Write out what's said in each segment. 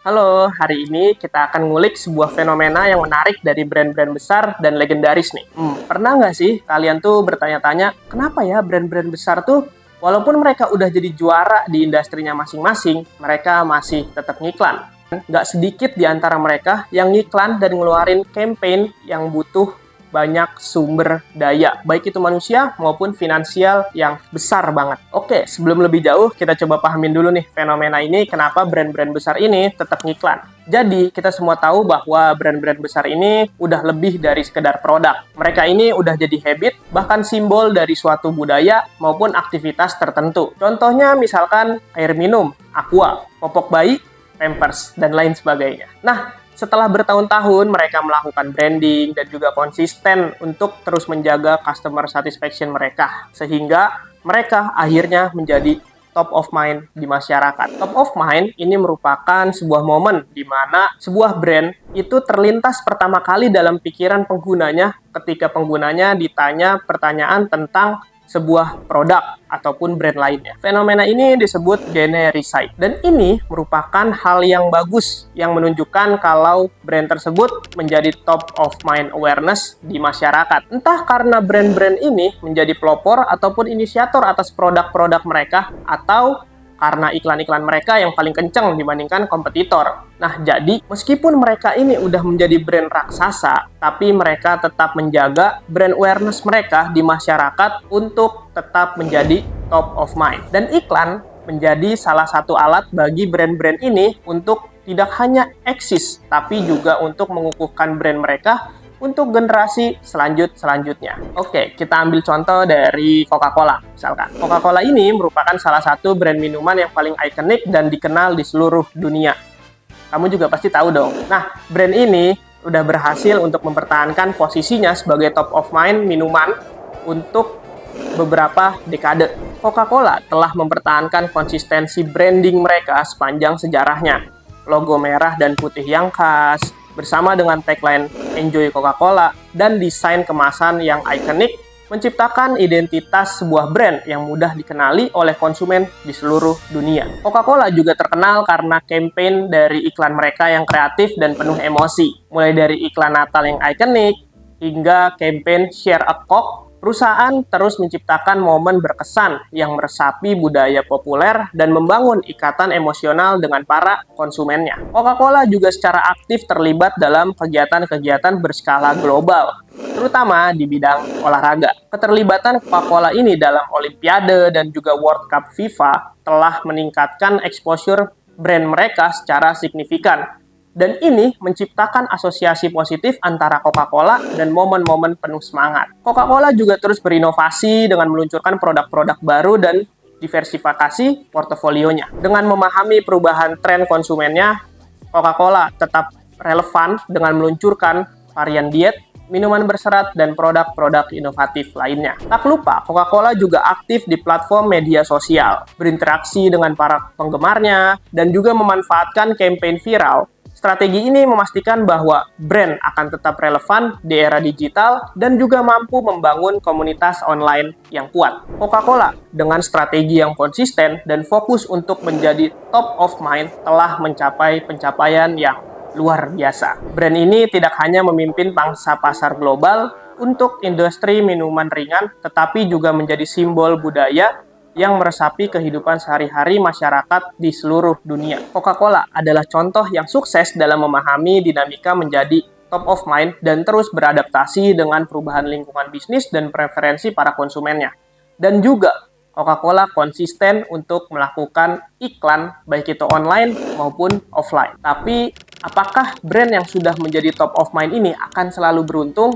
Halo, hari ini kita akan ngulik sebuah fenomena yang menarik dari brand-brand besar dan legendaris nih. Pernah nggak sih kalian tuh bertanya-tanya, kenapa ya brand-brand besar tuh, walaupun mereka udah jadi juara di industrinya masing-masing, mereka masih tetap ngiklan. Nggak sedikit di antara mereka yang ngiklan dan ngeluarin campaign yang butuh banyak sumber daya, baik itu manusia maupun finansial yang besar banget. Oke, sebelum lebih jauh, kita coba pahamin dulu nih fenomena ini, kenapa brand-brand besar ini tetap ngiklan. Jadi, kita semua tahu bahwa brand-brand besar ini udah lebih dari sekedar produk. Mereka ini udah jadi habit, bahkan simbol dari suatu budaya maupun aktivitas tertentu. Contohnya misalkan air minum, Aqua, popok bayi, Pampers, dan lain sebagainya. Nah, setelah bertahun-tahun mereka melakukan branding dan juga konsisten untuk terus menjaga customer satisfaction mereka, sehingga mereka akhirnya menjadi top of mind di masyarakat. Top of mind ini merupakan sebuah momen di mana sebuah brand itu terlintas pertama kali dalam pikiran penggunanya ketika penggunanya ditanya pertanyaan tentang sebuah produk ataupun brand lainnya. Fenomena ini disebut genericide. Dan ini merupakan hal yang bagus yang menunjukkan kalau brand tersebut menjadi top of mind awareness di masyarakat. Entah karena brand-brand ini menjadi pelopor ataupun inisiator atas produk-produk mereka, atau karena iklan-iklan mereka yang paling kencang dibandingkan kompetitor. Nah, jadi meskipun mereka ini udah menjadi brand raksasa, tapi mereka tetap menjaga brand awareness mereka di masyarakat untuk tetap menjadi top of mind. Dan iklan menjadi salah satu alat bagi brand-brand ini untuk tidak hanya eksis, tapi juga untuk mengukuhkan brand mereka untuk generasi selanjutnya. Oke, kita ambil contoh dari Coca-Cola, misalkan. Coca-Cola ini merupakan salah satu brand minuman yang paling ikonik dan dikenal di seluruh dunia. Kamu juga pasti tahu dong. Nah, brand ini udah berhasil untuk mempertahankan posisinya sebagai top of mind minuman untuk beberapa dekade. Coca-Cola telah mempertahankan konsistensi branding mereka sepanjang sejarahnya. Logo merah dan putih yang khas, bersama dengan tagline Enjoy Coca-Cola dan desain kemasan yang ikonik, menciptakan identitas sebuah brand yang mudah dikenali oleh konsumen di seluruh dunia. Coca-Cola juga terkenal karena campaign dari iklan mereka yang kreatif dan penuh emosi. Mulai dari iklan Natal yang ikonik, hingga campaign Share a Coke, perusahaan terus menciptakan momen berkesan yang meresapi budaya populer dan membangun ikatan emosional dengan para konsumennya. Coca-Cola juga secara aktif terlibat dalam kegiatan-kegiatan berskala global, terutama di bidang olahraga. Keterlibatan Coca-Cola ini dalam Olimpiade dan juga World Cup FIFA telah meningkatkan exposure brand mereka secara signifikan. Dan ini menciptakan asosiasi positif antara Coca-Cola dan momen-momen penuh semangat. Coca-Cola juga terus berinovasi dengan meluncurkan produk-produk baru dan diversifikasi portofolionya. Dengan memahami perubahan tren konsumennya, Coca-Cola tetap relevan dengan meluncurkan varian diet, minuman berserat, dan produk-produk inovatif lainnya. Tak lupa, Coca-Cola juga aktif di platform media sosial, berinteraksi dengan para penggemarnya, dan juga memanfaatkan campaign viral. Strategi ini memastikan bahwa brand akan tetap relevan di era digital dan juga mampu membangun komunitas online yang kuat. Coca-Cola dengan strategi yang konsisten dan fokus untuk menjadi top of mind telah mencapai pencapaian yang luar biasa. Brand ini tidak hanya memimpin pangsa pasar global untuk industri minuman ringan, tetapi juga menjadi simbol budaya yang meresapi kehidupan sehari-hari masyarakat di seluruh dunia. Coca-Cola adalah contoh yang sukses dalam memahami dinamika menjadi top of mind dan terus beradaptasi dengan perubahan lingkungan bisnis dan preferensi para konsumennya. Dan juga Coca-Cola konsisten untuk melakukan iklan baik itu online maupun offline. Tapi apakah brand yang sudah menjadi top of mind ini akan selalu beruntung?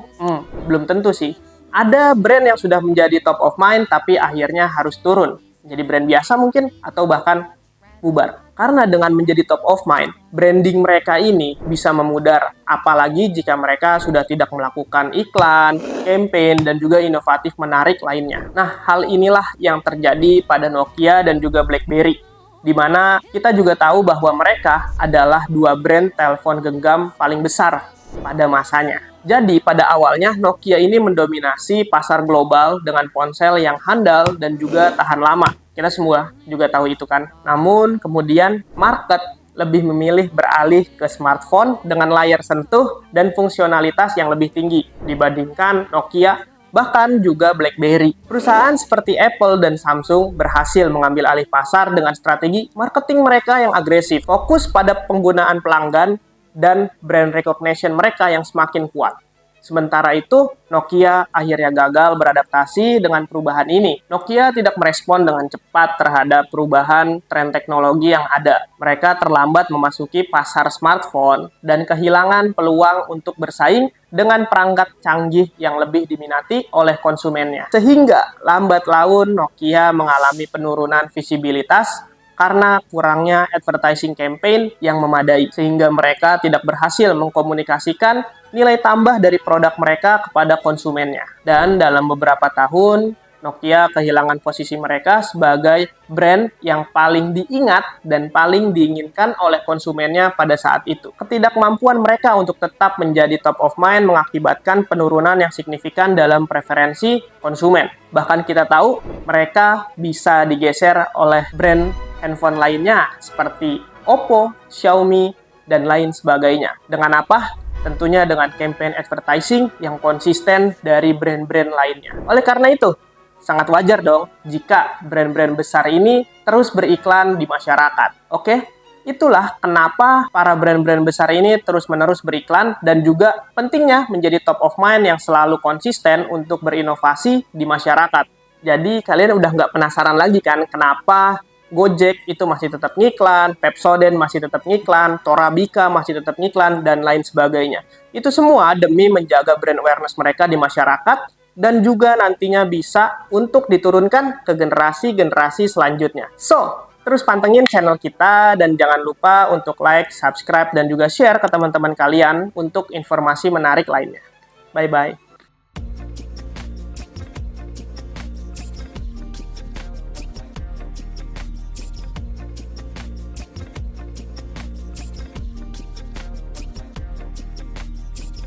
Belum tentu sih. Ada brand yang sudah menjadi top of mind tapi akhirnya harus turun, menjadi brand biasa mungkin, atau bahkan bubar. Karena dengan menjadi top of mind, branding mereka ini bisa memudar, apalagi jika mereka sudah tidak melakukan iklan, campaign, dan juga inovatif menarik lainnya. Nah, hal inilah yang terjadi pada Nokia dan juga BlackBerry, di mana kita juga tahu bahwa mereka adalah dua brand telepon genggam paling besar pada masanya. Jadi, pada awalnya Nokia ini mendominasi pasar global dengan ponsel yang handal dan juga tahan lama. Kita semua juga tahu itu kan. Namun, kemudian market lebih memilih beralih ke smartphone dengan layar sentuh dan fungsionalitas yang lebih tinggi dibandingkan Nokia, bahkan juga BlackBerry. Perusahaan seperti Apple dan Samsung berhasil mengambil alih pasar dengan strategi marketing mereka yang agresif, fokus pada penggunaan pelanggan dan brand recognition mereka yang semakin kuat. Sementara itu, Nokia akhirnya gagal beradaptasi dengan perubahan ini. Nokia tidak merespon dengan cepat terhadap perubahan tren teknologi yang ada. Mereka terlambat memasuki pasar smartphone dan kehilangan peluang untuk bersaing dengan perangkat canggih yang lebih diminati oleh konsumennya. Sehingga lambat laun Nokia mengalami penurunan visibilitas karena kurangnya advertising campaign yang memadai, sehingga mereka tidak berhasil mengkomunikasikan nilai tambah dari produk mereka kepada konsumennya. Dan dalam beberapa tahun, Nokia kehilangan posisi mereka sebagai brand yang paling diingat dan paling diinginkan oleh konsumennya pada saat itu. Ketidakmampuan mereka untuk tetap menjadi top of mind mengakibatkan penurunan yang signifikan dalam preferensi konsumen. Bahkan kita tahu mereka bisa digeser oleh brand handphone lainnya seperti Oppo, Xiaomi, dan lain sebagainya. Dengan apa? Tentunya dengan campaign advertising yang konsisten dari brand-brand lainnya. Oleh karena itu, sangat wajar dong jika brand-brand besar ini terus beriklan di masyarakat. Oke? Itulah kenapa para brand-brand besar ini terus-menerus beriklan dan juga pentingnya menjadi top of mind yang selalu konsisten untuk berinovasi di masyarakat. Jadi kalian udah nggak penasaran lagi kan kenapa Gojek itu masih tetap ngiklan, Pepsodent masih tetap ngiklan, Torabika masih tetap ngiklan, dan lain sebagainya. Itu semua demi menjaga brand awareness mereka di masyarakat dan juga nantinya bisa untuk diturunkan ke generasi-generasi selanjutnya. So, terus pantengin channel kita dan jangan lupa untuk like, subscribe, dan juga share ke teman-teman kalian untuk informasi menarik lainnya. Bye-bye.